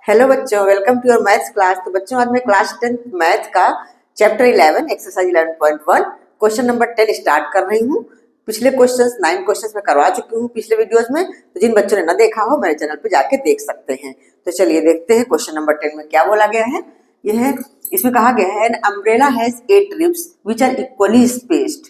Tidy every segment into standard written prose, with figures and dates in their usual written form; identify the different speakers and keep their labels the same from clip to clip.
Speaker 1: Hello बच्चों, welcome to your maths class. तो बच्चों, आज मैं क्लास 10 मैथ का chapter 11 exercise 11.1 question number 10 start कर रही हूँ। पिछले क्वेश्चंस 9 क्वेश्चंस में करवा चुकी हूँ पिछले वीडियोस में, तो जिन बच्चों ने ना देखा हो मेरे चैनल पे जाके देख सकते हैं। तो चलिए देखते हैं क्वेश्चन नंबर 10 में क्या बोला गया है। यह है, इसमें कहा गया है, an umbrella has 8 ribs which are equally spaced.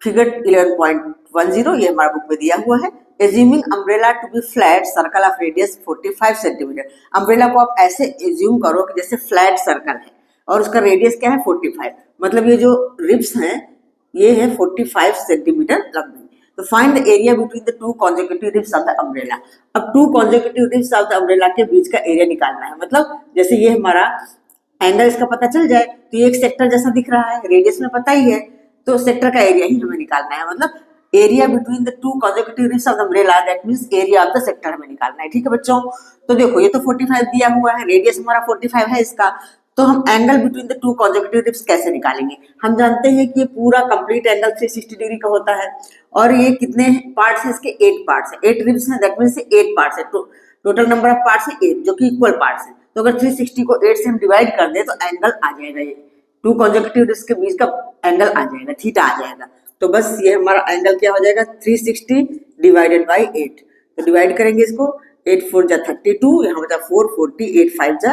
Speaker 1: Figure 11.10 ये हमारा बुक में दिया हुआ है। Assuming umbrella to be flat circle of radius 45 centimetre. Umbrella को आप ऐसे एज्यूम करो कि जैसे फ्लैट सर्कल है और उसका रेडियस क्या है 45, मतलब ये जो रिब्स हैं ये है 45 सेंटीमीटर लंबी। तो find the area between the two consecutive ribs of the umbrella. अब two consecutive ribs of the umbrella के बीच का एरिया निकालना है। मतलब जैसे ये हमारा एंगल इसका पता चल जाए तो ये एक सेक्टर जैसा दिख रहा है, रेडियस में पता ही है, तो सेक्टर का एरिया ही हमें निकालना है। मतलब area between the two consecutive ribs of the umbrella, that means area of the sector हमें निकालना है। ठीक है बच्चों, तो देखो ये तो 45 दिया हुआ है, रेडियस हमारा 45 है इसका, तो हम angle between the two consecutive ribs कैसे निकालेंगे। हम जानते हैं कि ये पूरा कंप्लीट एंगल 360 डिग्री का होता है और ये कितने पार्ट्स हैं, इसके 8 पार्ट्स हैं, 8 रिब्स हैं, दैट मींस 8 पार्ट्स है। टोटल नंबर ऑफ पार्ट्स है 8 जो कि इक्वल पार्ट्स हैं। तो अगर 360 को 8 से हम डिवाइड कर दें तो एंगल आ जाएगा, ये टू कॉन्जिक्यूटिव रिब्स के बीच का एंगल आ जाएगा, थीटा आ जाएगा। तो बस ये हमारा एंगल क्या हो जाएगा 360 डिवाइडेड बाई 8। तो डिवाइड करेंगे इसको, 8 4 जा 32, यहाँ बचा 4 40, 8 5 जा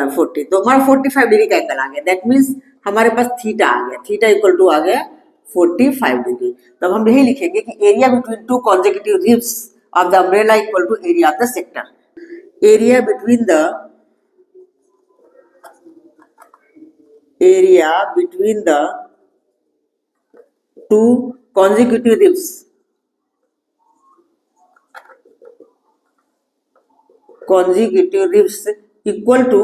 Speaker 1: 40, तो हमारा 45 डिग्री का एंगल आ गया। दैट मीन्स हमारे पास थीटा आ गया, थीटा इक्वल टू आ गया 45 डिग्री। तो अब हम यही लिखेंगे कि area between two consecutive ribs of the umbrella equal to area of the sector. Area between the two consecutive ribs equal to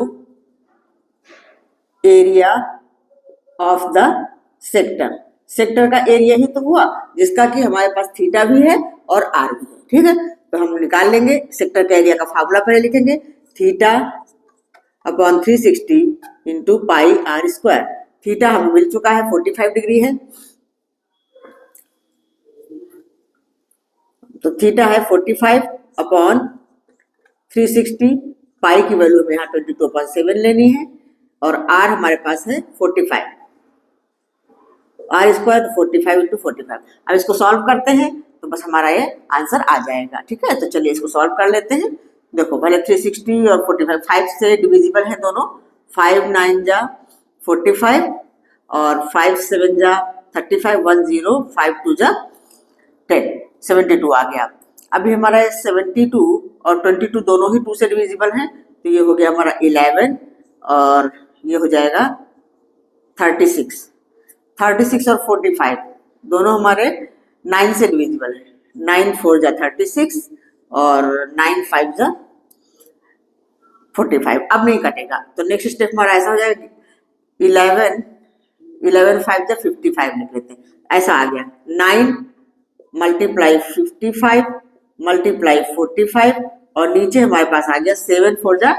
Speaker 1: area of the sector। Sector का area ही तो हुआ जिसका कि हमारे पास थीटा भी है और आर भी है। ठीक है, तो हम निकाल लेंगे सेक्टर का एरिया का फार्मूला पहले लिखेंगे, theta upon 360 into pi r square. Theta हमें मिल चुका है 45 डिग्री है, तो थीटा है 45 अपॉन 360, पाई की वैल्यू हमें यहाँ 22.7 लेनी है और आर हमारे पास है 45, आर स्क्वायर तो 45 इंटू 45। अब इसको सॉल्व करते हैं तो बस हमारा ये आंसर आ जाएगा। ठीक है, तो चलिए इसको सॉल्व कर लेते हैं। देखो पहले 360 और 45 5 से डिविजिबल है दोनों, 5 9 जा 45 और 5 7 जा 35, 1 0 5 2 जा 10, 72 आ गया। अभी हमारा 72 और 22 दोनों ही 2 से डिविजिबल हैं, तो ये हो गया हमारा 11 और ये हो जाएगा 36। 36 और 45 दोनों हमारे 9 से डिविजिबल है, 9 4 जा 36 और 9 5 जा 45। अब नहीं कटेगा तो नेक्स्ट स्टेप हमारा ऐसा हो जाएगा, 11 5 जा 55 लिख लेते हैं, ऐसा आ गया। 9 मल्टीप्लाई 55 मल्टीप्लाई 45 और नीचे हमारे पास आ गया 7 4 जा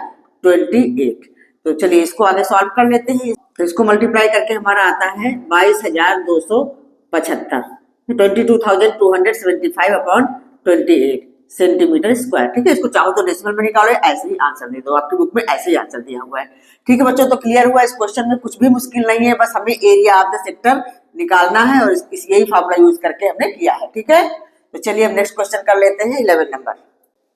Speaker 1: 28। तो चलिए इसको आगे सॉल्व कर लेते हैं। तो इसको मल्टीप्लाई करके हमारा आता है 22,275, 22,275 अपॉन 28 सेंटीमीटर स्क्वायर। ठीक है, इसको चाहो तो डेसिमल में निकालो, ऐसे ही आंसर दे दो, आपकी बुक में ऐसे ही आंसर दिया हुआ है। ठीक है बच्चों, तो क्लियर हुआ, इस क्वेश्चन में कुछ भी मुश्किल नहीं है, बस हमें एरिया ऑफ द सेक्टर निकालना है और यही फॉर्मूला यूज करके हमने किया है। ठीक है, तो चलिए हम नेक्स्ट क्वेश्चन कर लेते हैं 11 नंबर।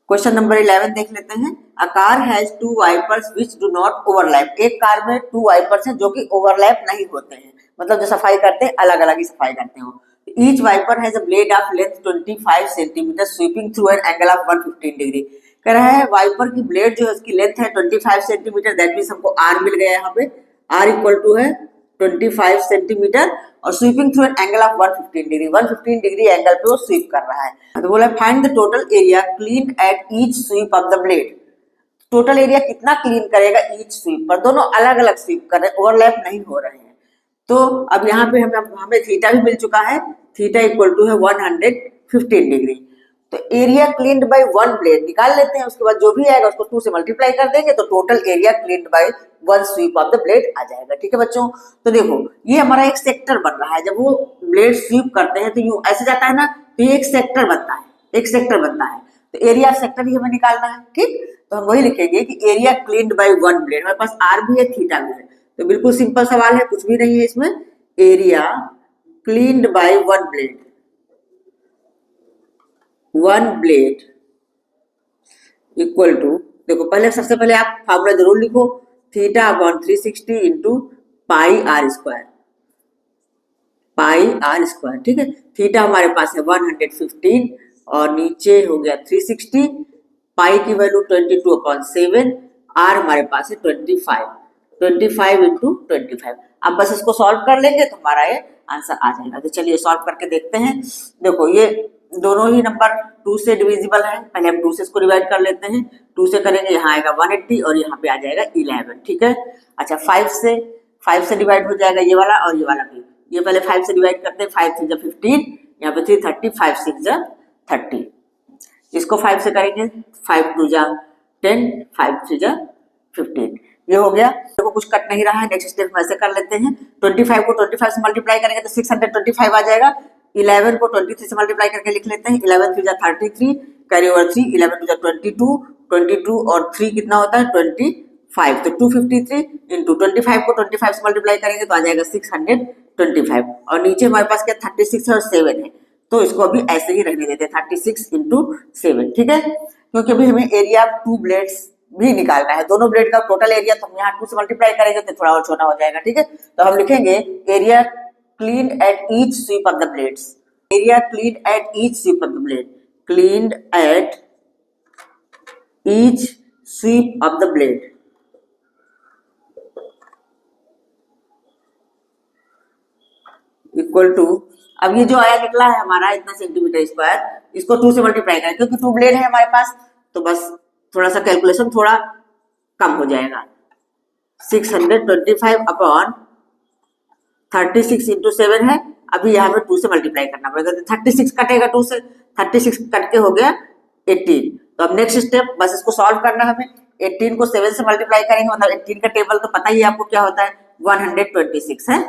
Speaker 1: क्वेश्चन नंबर 11 देख लेते हैं। A car has 2 wipers which do not overlap. एक कार में 2 वाइपर्स हैं जो कि ओवरलैप नहीं होते हैं, मतलब जो सफाई करते हैं अलग अलग ही सफाई करते हो। Each wiper has a blade of length 25 centimetre sweeping through an angle of 115 degree. कह रहा है वाइपर की ब्लेड जो है उसकी लेंथ है 25 सेंटीमीटर, दैट मींस हमको आर मिल गया यहाँ पे, आर इक्वल टू है 25 सेंटीमीटर और sweeping through an angle of 115 degree, 115 degree angle पे वो स्वीप कर रहा है। तो बोला find the total area clean at each sweep of the blade. Total area कितना क्लीन करेगा ईच स्वीप पर, दोनों अलग अलग स्वीप कर रहे हैं, ओवरलैप नहीं हो रहे हैं। तो अब यहाँ पे हमें थीटा भी मिल चुका है, थीटा इक्वल टू है 115 डिग्री। तो एरिया क्लीन्ड बाय 1 ब्लेड निकाल लेते हैं, उसके बाद जो भी आएगा उसको 2 से मल्टीप्लाई कर देंगे तो total area cleaned by 1 sweep of the blade आ जाएगा। ठीक है बच्चों, तो देखो ये हमारा एक सेक्टर बन रहा है, जब वो ब्लेड स्वीप करते हैं तो यूं ऐसे जाता है ना, तो ये एक सेक्टर बनता है, एक सेक्टर बनता है, तो एरिया ऑफ सेक्टर ही हमें निकालना है। ठीक, तो हम वही लिखेंगे कि area cleaned by one blade. हमारे पास आर भी है, थीटा भी है, तो बिल्कुल सिंपल सवाल है, कुछ भी नहीं है इसमें। Area cleaned by one blade equal to, देखो पहले सबसे पहले आप फार्मूला जरूर लिखो, theta upon 360 into pi r square, ठीक है। थीटा हमारे पास है 115 और नीचे हो गया 360, पाई की वैल्यू 22/7, आर हमारे पास है 25 इंटू 25। अब बस इसको सॉल्व कर लेंगे तो हमारा ये आंसर आ जाएगा। तो चलिए सॉल्व करके देखते हैं। देखो ये दोनों ही नंबर 2 से डिविजिबल है, पहले हम 2 से इसको डिवाइड कर लेते हैं। 2 से करेंगे, यहाँ आएगा 180 और यहाँ पे आ जाएगा 11, ठीक है। अच्छा 5 से डिवाइड हो जाएगा ये वाला और ये वाला भी। ये पहले 5 से डिवाइड करते हैं, 5 3 15, यहाँ पे 330, 5 6 30। इसको 5 से करेंगे, 5 2 10, 5 3 15। ये हो गया। देखो कुछ कट नहीं रहा है, नेक्स्ट स्टेप में ऐसे कर लेते हैं। 25 को 25 से मल्टीप्लाई करेंगे तो 625 आ जाएगा। 11 को 23 से मल्टीप्लाई करके लिख लेते हैं, 11 3 33, कैरी ओवर 3, 11 2 22 और 3 कितना होता है 25, तो 253 इंटू 25 को 25 से मल्टीप्लाई करेंगे तो आ जाएगा 625। और नीचे हमारे पास क्या 36 और 7 है, तो इसको अभी ऐसे ही रहने देते हैं 36 इंटू 7, ठीक है। क्योंकि अभी हमें एरिया 2 ब्लेड्स भी निकालना है, दोनों ब्लेड का टोटल एरिया, तो हम यहाँ 2 से मल्टीप्लाई करेंगे तो थोड़ा और छोटा हो जाएगा, ठीक है। तो हम लिखेंगे area cleaned at each sweep of the blades, area cleaned at each sweep of the blade, cleaned at each sweep of the blade equal to, अब ये जो आया निकला है हमारा इतना सेंटीमीटर स्क्वायर, इसको 2 से मल्टीप्लाई करें, क्योंकि 2 ब्लेड है हमारे पास, तो बस थोड़ा सा कैलकुलेशन थोड़ा कम हो जाएगा। 625 अपॉन 36 इंटू 7 है, अभी यहाँ पे 2 से मल्टीप्लाई करना पड़ेगा, तो 36 कटेगा 2 से, 36 कट के हो गया 18। तो अब नेक्स्ट स्टेप बस इसको सॉल्व करना है हमें। 18 को 7 से मल्टीप्लाई करेंगे, मतलब 18 का टेबल तो पता ही है आपको क्या होता है, 126 है।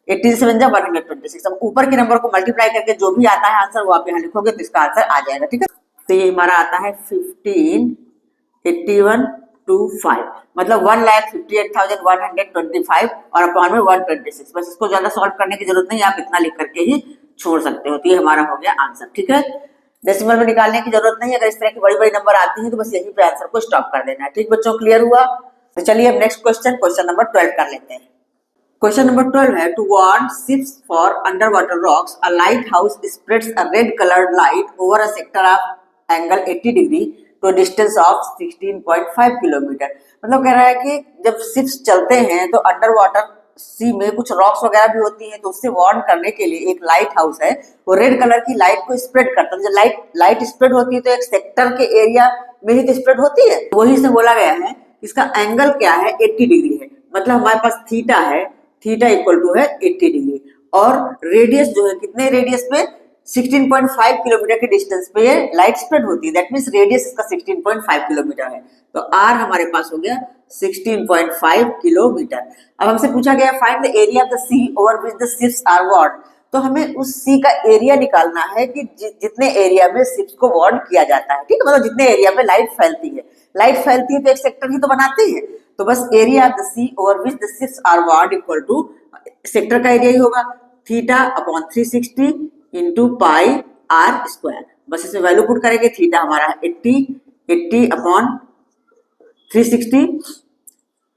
Speaker 1: 18 7 जा 126। अब ऊपर के नंबर को मल्टीप्लाई करके जो भी आता है आंसर वो आप यहाँ लिखोगे तो इसका आंसर आ जाएगा, ठीक है। तो ये हमारा आता है 158125, मतलब 1,58,125 और अपॉन में 126। बस इसको ज्यादा सॉल्व करने की जरूरत नहीं, आप इतना लिख करके ही छोड़ सकते हो। तो ये हमारा हो गया आंसर, ठीक है। डेसिमल में निकालने की जरूरत नहीं है, अगर इस तरह की बड़ी बड़ी नंबर आती है तो बस यहीं पे आंसर को स्टॉप कर देना है, ठीक बच्चों, क्लियर हुआ। तो चलिए अब नेक्स्ट क्वेश्चन नंबर 12 कर लेते हैं। क्वेश्चन नंबर 12 है, to warn ships for underwater rocks a lighthouse spreads a red coloured light over a sector of angle 80 degree to distance of 16.5 kilometre. मतलब कह रहा है कि जब शिप्स चलते हैं तो अंडर वाटर सी में कुछ रॉक्स वगैरह भी होती हैं, तो उससे वार्न करने के लिए एक लाइट हाउस है, वो रेड कलर की लाइट को स्प्रेड करता है। जब लाइट स्प्रेड होती है तो एक सेक्टर के एरिया में ही तो स्प्रेड होती है, वही से बोला गया है इसका एंगल क्या है 80 डिग्री है। मतलब हमारे पास थीटा है, थीटा इक्वल टू है 80 डिग्री, और रेडियस जो है कितने रेडियस पे 16.5 किलोमीटर के डिस्टेंस पे ये लाइट स्प्रेड होती है, दैट मींस रेडियस इसका 16.5 किलोमीटर है। तो आर हमारे पास हो गया 16.5 किलोमीटर। अब हमसे पूछा गया find the area of the sea over which the ships are warn, तो हमें उस सी का एरिया निकालना है कि जितने एरिया में शिप्स को वार्न किया जाता है, ठीक है, मतलब जितने एरिया में लाइट फैलती है तो एक सेक्टर ही तो बनाती है। तो बस area of the sea over which the ships are warn equal to sector का एरिया ही होगा theta upon 360 into pi r square. बस इसमें वैल्यू पुट करेंगे, थीटा हमारा 80 अपॉन 360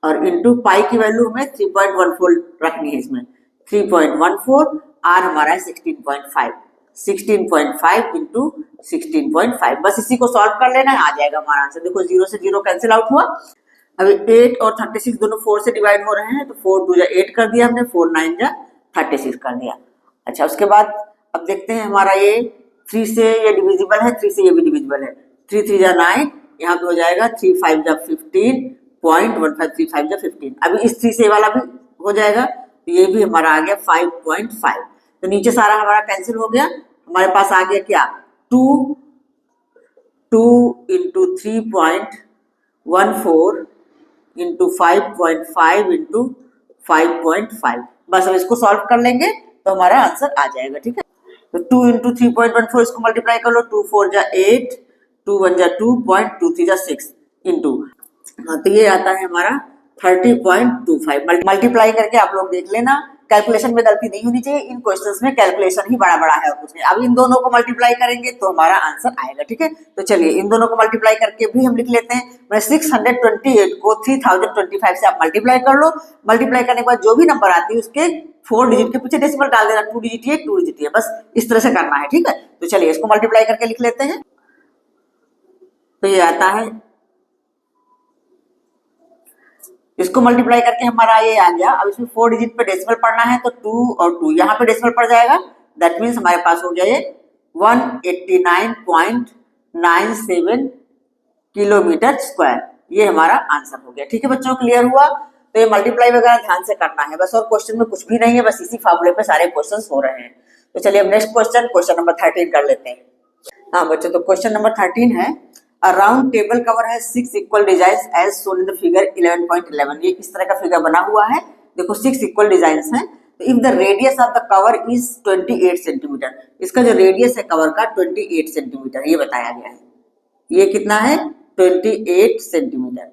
Speaker 1: और इंटू पाई की वैल्यू हमें 3.14 रखनी है, इसमें 3.14, आर हमारा है 16.5 इंटू 16.5। बस इसी को सॉल्व कर लेना है, आ जाएगा हमारा आंसर। देखो 0 से 0 कैंसिल आउट हुआ। अभी 8 और 36 दोनों 4 से डिवाइड हो रहे हैं, तो 4 2 8 कर दिया हमने, 4 9 36 कर दिया। अच्छा उसके बाद अब देखते हैं हमारा ये 3 से ये डिविजिबल है, 3 से ये भी डिविजिबल है, 3 3 9, यहाँ पे हो जाएगा 3 5 15.1535 15। अभी इस 3 से वाला भी हो जाएगा, तो ये भी हमारा आ गया 5.5। तो नीचे सारा हमारा कैंसिल हो गया, हमारे पास आ गया क्या 2 इंटू 3.14 इंटू 5.5 इंटू 5.5। बस अब इसको सॉल्व कर लेंगे तो हमारा आंसर आ जाएगा, ठीक है। तो 2 इंटू 3.14 इसको मल्टीप्लाई कर लो, 2 4 8, 2 1 2.2 3 6, इंटू, तो ये आता है हमारा 30.25। मल्टीप्लाई करके आप लोग देख लेना, कैलकुलेशन में गलती नहीं होनी चाहिए। इन क्वेश्चंस में कैलकुलेशन ही बड़ा बड़ा है और कुछ नहीं। अब इन दोनों को मल्टीप्लाई करेंगे तो हमारा आंसर आएगा, ठीक है। तो चलिए इन दोनों को मल्टीप्लाई करके भी हम लिख लेते हैं। मैं 628 को 3025 से आप मल्टीप्लाई कर लो। मल्टीप्लाई करने के बाद जो भी नंबर आती है उसके 4 डिजिट के पीछे डेसिमल डाल देना, 2 डिजिट है 2 डिजिट है, बस इस तरह से करना है, ठीक है। तो चलिए इसको मल्टीप्लाई करके लिख लेते हैं। तो ये आता है, इसको मल्टीप्लाई करके हमारा ये आ गया। अब इसमें 4 डिजिट पे डेसिमल पढ़ना है तो 2 और 2 यहाँ पे डेसिमल पड़ जाएगा। दैट मीन्स हमारे पास हो गया ये 189.97 किलोमीटर स्क्वायर। ये हमारा आंसर हो गया, ठीक है बच्चों, क्लियर हुआ। तो ये मल्टीप्लाई वगैरह ध्यान से करना है बस, और क्वेश्चन में कुछ भी नहीं है, बस इसी फार्मूले पे सारे क्वेश्चन हो रहे हैं। तो चलिए अब नेक्स्ट क्वेश्चन नंबर 13 कर लेते हैं। हाँ बच्चों, तो क्वेश्चन नंबर 13 है, A round table cover has 6 equal designs as shown in the figure 11.11। ये इस तरह का फिगर बना हुआ है, देखो 6 इक्वल डिजाइन्स हैं। तो if the radius of the cover is 28 centimetre, इसका जो रेडियस है कवर का 28 सेंटीमीटर ये बताया गया है। ये कितना है? 28 सेंटीमीटर।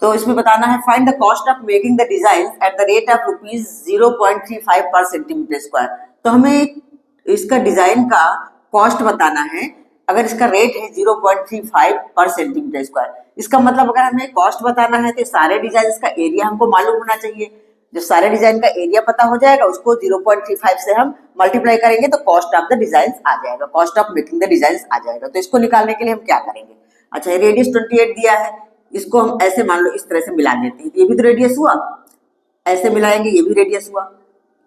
Speaker 1: तो इसमें बताना है find the cost of making the design at the rate of ₹0.35 पर सेंटीमीटर स्क्वायर। तो हमें इसका डिजाइन का कॉस्ट बताना है। अगर इसका रेट है 0.35 पर सेंटीमीटर स्क्वायर, इसका मतलब अगर हमें कॉस्ट बताना है तो सारे डिजाइन का एरिया हमको मालूम होना चाहिए। जब सारे डिजाइन का एरिया पता हो जाएगा, उसको 0.35 से हम मल्टीप्लाई करेंगे तो कॉस्ट ऑफ द डिजाइन आ जाएगा, cost of making the design आ जाएगा। तो इसको निकालने के लिए हम क्या करेंगे? अच्छा, ये रेडियस 28 दिया है, इसको हम ऐसे मान लो इस तरह से मिला देते हैं। ये भी तो रेडियस हुआ, ऐसे मिलाएंगे ये भी रेडियस हुआ,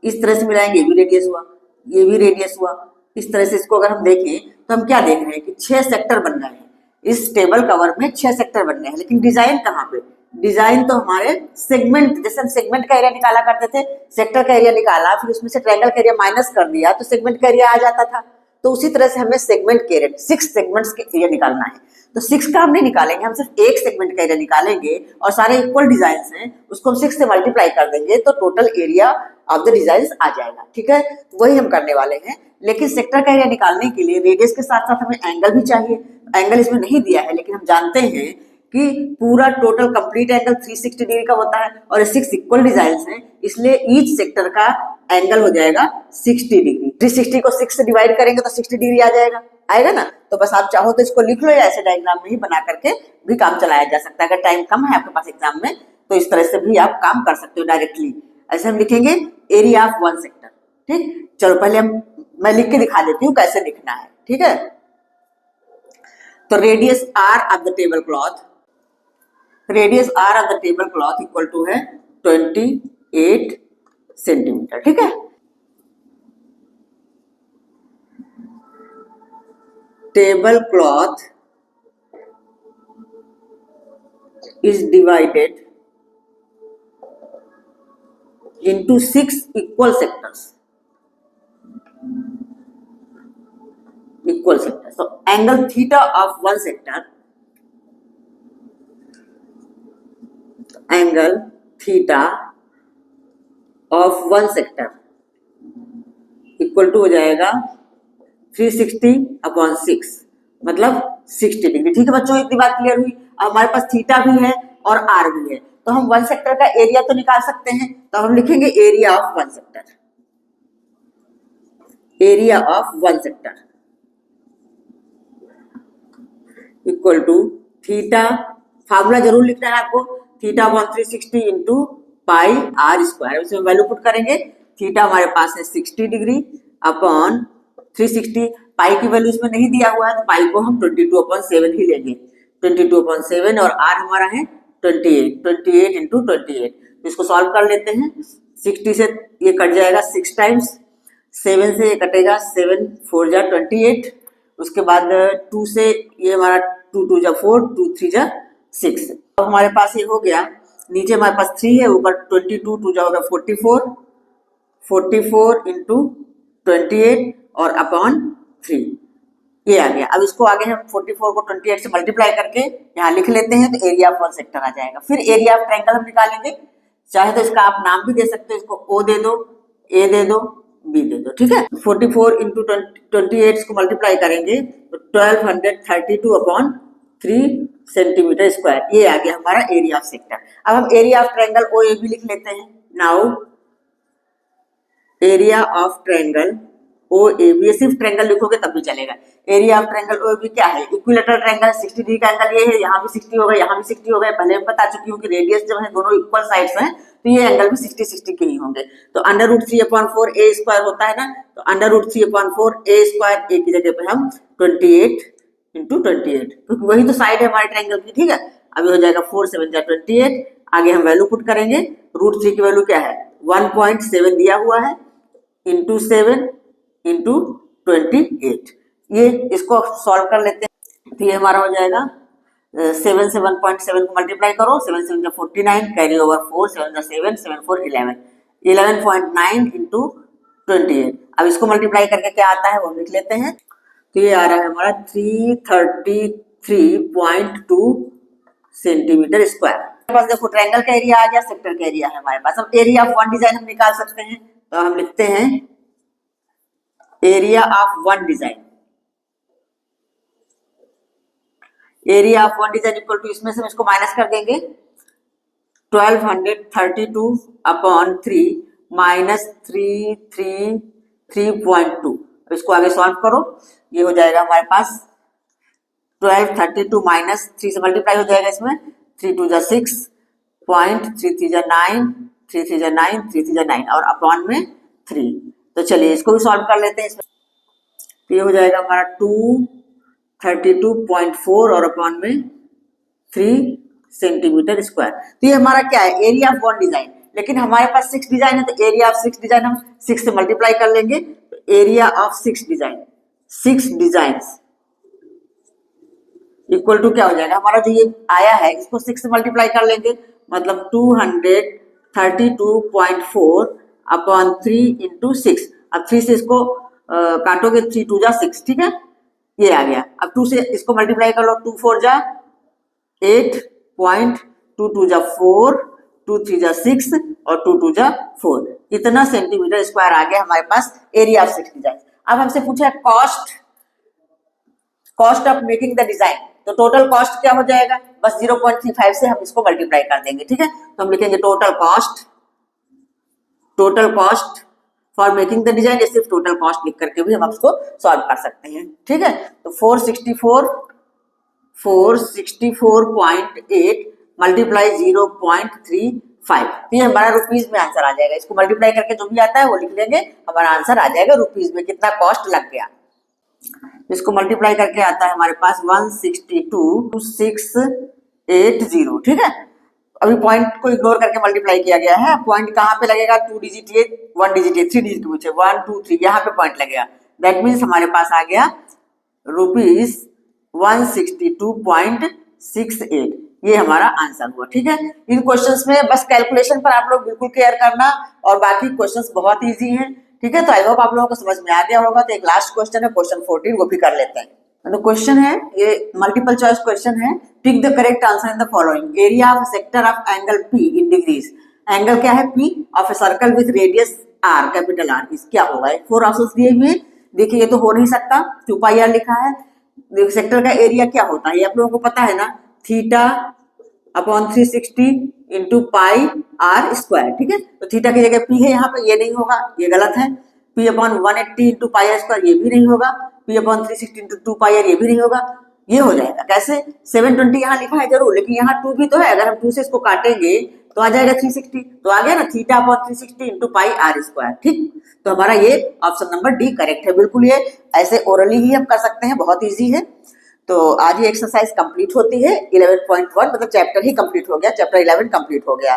Speaker 1: इस तरह से मिलाएंगे ये भी रेडियस हुआ, ये भी रेडियस हुआ। इस तरह से इसको अगर हम देखें तो हम क्या देख रहे हैं कि 6 सेक्टर बन गए हैं। इस टेबल कवर में 6 सेक्टर बन गए हैं, लेकिन डिजाइन कहाँ पे? डिजाइन तो हमारे सेगमेंट, जैसे हम सेगमेंट का एरिया निकाला करते थे, सेक्टर का एरिया निकाला, फिर उसमें से ट्रायंगल का एरिया माइनस कर दिया तो सेगमेंट का एरिया आ जाता था। तो उसी तरह से हमें सेगमेंट के एरिया, 6 सेगमेंट्स के एरिया निकालना है। तो 6 का हम नहीं निकालेंगे, हम सिर्फ एक सेगमेंट का एरिया निकालेंगे और सारे इक्वल डिजाइन हैं उसको हम 6 से मल्टीप्लाई कर देंगे तो total area of the design आ जाएगा, ठीक है। वही हम करने वाले हैं। लेकिन सेक्टर का एरिया निकालने के लिए रेडियस के साथ साथ हमें एंगल भी चाहिए। एंगल इसमें नहीं दिया है, लेकिन हम जानते हैं कि पूरा टोटल कंप्लीट एंगल 360 डिग्री का होता है और 6 इक्वल डिजाइन हैं, इसलिए ईच सेक्टर का एंगल हो जाएगा 60 डिग्री। 360 को 6 से डिवाइड करेंगे तो 60 डिग्री आ जाएगा, आएगा ना। तो बस आप चाहो तो इसको लिख लो या ऐसे डायग्राम में ही बना करके भी काम चलाया जा सकता है। अगर टाइम कम है आपके पास एग्जाम में तो इस तरह से भी आप काम कर सकते हो डायरेक्टली। ऐसे हम लिखेंगे एरिया ऑफ वन सेक्टर, ठीक। चलो पहले मैं लिख के दिखा देती हूँ कैसे लिखना है, ठीक है। तो radius r of the tablecloth, radius r of the tablecloth equal to है 28 सेंटीमीटर, ठीक है। Tablecloth is divided into 6 equal sectors. Equal sectors. So angle theta of one sector, angle theta of one sector equal to हो जाएगा 360/6, मतलब 60 degree, ठीक है बच्चों। इतनी बात क्लियर हुई। अब हमारे पास थीटा भी है और आर भी है, तो हम वन सेक्टर का एरिया तो निकाल सकते हैं। तो हम लिखेंगे area of one sector, area of one sector equal to theta, formula जरूर लिखना है आपको, θ/360 इंटू पाई आर स्क्वायर। इसमें वैल्यू पुट करेंगे। थीटा हमारे पास है 60 डिग्री अपॉन 360, पाई की वैल्यू इसमें नहीं दिया हुआ है तो पाई को हम 22/7 ही लेंगे, 22/7, और आर हमारा है 28 इंटू 28। तो इसको सॉल्व कर लेते हैं। 60 से ये कट जाएगा 6 टाइम्स, 7 से ये कटेगा 7 4 जा 28, उसके बाद 2 से ये हमारा 2 2 जा 4, 2 3 जा 6। तो हमारे पास ये हो गया, नीचे हमारे पास 3 है, ऊपर 22 2 जा होगा 44 इंटू 28 और अपॉन 3, ये आ गया। अब इसको आगे हम 44 को 28 से मल्टीप्लाई करके यहाँ लिख लेते हैं तो एरिया ऑफ वन सेक्टर आ जाएगा। फिर एरिया ऑफ ट्रायंगल हम निकालेंगे, चाहे तो इसका आप नाम भी दे सकते हो, इसको ओ दे दो, ए दे दो, बी दे दो, ठीक है। 44 इंटू 28 को मल्टीप्लाई करेंगे तो 1232/3 सेंटीमीटर स्क्वायर। ये आ गया हमारा एरिया ऑफ सेक्टर। अब हम एरिया ऑफ ट्रायंगल ओएबी लिख लेते हैं। Now area of triangle OAB, सिर्फ ट्रायंगल लिखोगे तब भी चलेगा। एरिया ऑफ ट्रायंगल ओएबी क्या है? इक्विलेटरल ट्रायंगल 60 डिग्री का एंगल ये है, यहाँ भी 60 हो गए, यहाँ भी 60 हो गए। पहले मैं बता चुकी हूँ कि रेडियस जब है दोनों इक्वल साइड्स हैं तो ये एंगल भी 60-60 के ही होंगे। तो अंडर रूट 3/4 ए स्क्वायर होता है ना, तो अंडर रूट 3/4 ए स्क्वायर, ए की जगह पे हम 28 इंटू 28, क्योंकि वही तो साइड है हमारे ट्रायंगल की। ठीक है, अभी हो जाएगा 4 7 जा 28। आगे हम वैल्यू पुट करेंगे। रूट 3 की वैल्यू क्या है? 1.7 दिया हुआ है, इंटू 7 इंटू 28। ये इसको सॉल्व कर लेते हैं। तो ये हमारा हो जाएगा 7 से 1.7 को मल्टीप्लाई करो, 7 7 जा 49, कैरी ओवर 4, 7 जा 7, 7 4 11, 11.9 इंटू 28। अब इसको मल्टीप्लाई करके क्या आता है वो लिख लेते हैं। तो ये आ रहा है हमारा 333.2 सेंटीमीटर स्क्वायर। हमारे पास देखो ट्रायंगल का एरिया आ गया, सेक्टर का एरिया है हमारे पास। अब एरिया ऑफ वन डिजाइन हम निकाल सकते हैं, तो हम लिखते हैं area of one design. Area of one design equal to, इसमें से हम इसको माइनस कर देंगे, 1232/3 माइनस 333.2। अब इसको आगे सॉल्व करो, ये हो जाएगा हमारे पास 1232 माइनस 3 से मल्टीप्लाई हो जाएगा इसमें, 3 2 जा 6, 3 3 जा 9, 3 3 जा 9, 3 3 जा 9 और अपॉन में 3। तो चलिए इसको भी सॉल्व कर लेते हैं। इसमें तो ये हो जाएगा हमारा 232.4 और अपॉन में 3 सेंटीमीटर स्क्वायर। तो ये हमारा क्या है? Area of one design. लेकिन हमारे पास 6 डिजाइन है, तो एरिया ऑफ 6 डिजाइन हम 6 से मल्टीप्लाई कर लेंगे। तो area of 6 design, 6 design equal to क्या हो जाएगा? हमारा जो ये आया है इसको 6 से मल्टीप्लाई कर लेंगे, मतलब 232.4 अपॉन 3 इंटू 6। अब 3 से इसको काटोगे, 3 2 जा 6, ठीक है, ये आ गया। अब 2 से इसको मल्टीप्लाई कर लो, 2 4 जा 8, 2 2 जा 4, 2 3 जा 6 और 2 2 जा 4। इतना सेंटीमीटर स्क्वायर आ गया हमारे पास एरिया ऑफ 6 डिजाइन। अब हमसे पूछा cost of making the design, तो टोटल कॉस्ट क्या हो जाएगा? बस 0.35 से हम इसको मल्टीप्लाई कर देंगे। ठीक है, तो हम लिखेंगे total cost for making the design. या सिर्फ टोटल कॉस्ट लिख करके भी हम इसको सॉल्व कर सकते हैं। ठीक है, तो 464.8 मल्टीप्लाई 0.35, तो ये हमारा रुपीज में आंसर आ जाएगा। इसको मल्टीप्लाई करके जो भी आता है वो लिख लेंगे, हमारा आंसर आ जाएगा रुपीज में कितना कॉस्ट लग गया। इसको मल्टीप्लाई करके आता है हमारे पास 162,680। ठीक है, अभी पॉइंट को इग्नोर करके मल्टीप्लाई किया गया है। पॉइंट कहाँ पे लगेगा? 2 डिजिट ये, 1 डिजिट ये, 3 डिजिट पूछे, 1 2 3 यहाँ पे पॉइंट लगेगा। दैट मीन्स हमारे पास आ गया रुपीज 162.68। ये हमारा आंसर हुआ। ठीक है, इन क्वेश्चंस में बस कैलकुलेशन पर आप लोग बिल्कुल केयर करना, और बाकी क्वेश्चंस बहुत इजी हैं। ठीक है, तो आई होप आप लोगों को समझ में आ गया होगा। तो एक लास्ट क्वेश्चन है, क्वेश्चन 14, वो भी कर लेते हैं। तो क्वेश्चन है, ये मल्टीपल चॉइस क्वेश्चन है। Tick the correct answer in the following. Area of sector of angle P in degrees. Angle क्या है? P of a circle with radius R, capital R। इस क्या होगा? 4 ऑप्शंस दिए हुए। देखिए ये तो हो नहीं सकता, 2πr लिखा है। सेक्टर का एरिया क्या होता है ये आप लोगों को पता है ना, θ/360 इंटू पाई आर स्क्वायर। ठीक है, तो थीटा की जगह P है यहाँ पे, ये नहीं होगा, ये गलत है। P/180 into pi r square, ये भी नहीं होगा। P/360 इंटू 2πr, ये भी नहीं होगा। ये हो जाएगा कैसे? 720 यहाँ लिखा है जरूर, लेकिन यहाँ 2 भी तो है। अगर हम 2 से इसको काटेंगे तो आ जाएगा 360, तो आ गया ना θ/360 इंटू पाई आर स्क्वायर। ठीक, तो हमारा ये ऑप्शन नंबर डी करेक्ट है। बिल्कुल ये ऐसे ओरली ही हम कर सकते हैं, बहुत ईजी है। तो आज ये एक्सरसाइज कंप्लीट होती है 11.1, मतलब चैप्टर ही कंप्लीट हो गया, चैप्टर 11 कंप्लीट हो गया।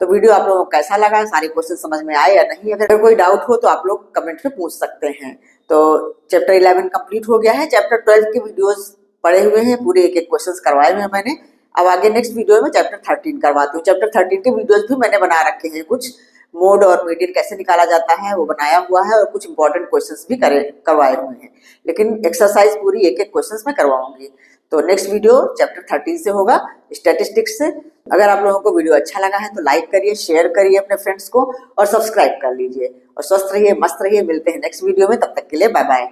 Speaker 1: तो वीडियो आप लोगों को कैसा लगा, सारे क्वेश्चन समझ में आए या नहीं? अगर कोई डाउट हो तो आप लोग कमेंट में पूछ सकते हैं। तो चैप्टर 11 कंप्लीट हो गया है। चैप्टर 12 के वीडियोस पड़े हुए हैं, पूरे एक एक क्वेश्चन करवाए हुए हैं मैंने। अब आगे नेक्स्ट वीडियो में चैप्टर 13 करवाती हूँ। चैप्टर 13 के वीडियोस भी मैंने बना रखे हैं, कुछ मोड और मीडियन कैसे निकाला जाता है वो बनाया हुआ है, और कुछ इंपॉर्टेंट क्वेश्चंस भी करवाए हुए हैं। लेकिन एक्सरसाइज पूरी एक एक क्वेश्चंस में करवाऊंगी। तो नेक्स्ट वीडियो चैप्टर 13 से होगा, स्टैटिस्टिक्स से। अगर आप लोगों को वीडियो अच्छा लगा है तो लाइक करिए, शेयर करिए अपने फ्रेंड्स को, और सब्सक्राइब कर लीजिए। और स्वस्थ रहिए, मस्त रहिए। मिलते हैं नेक्स्ट वीडियो में, तब तक के लिए बाय बाय।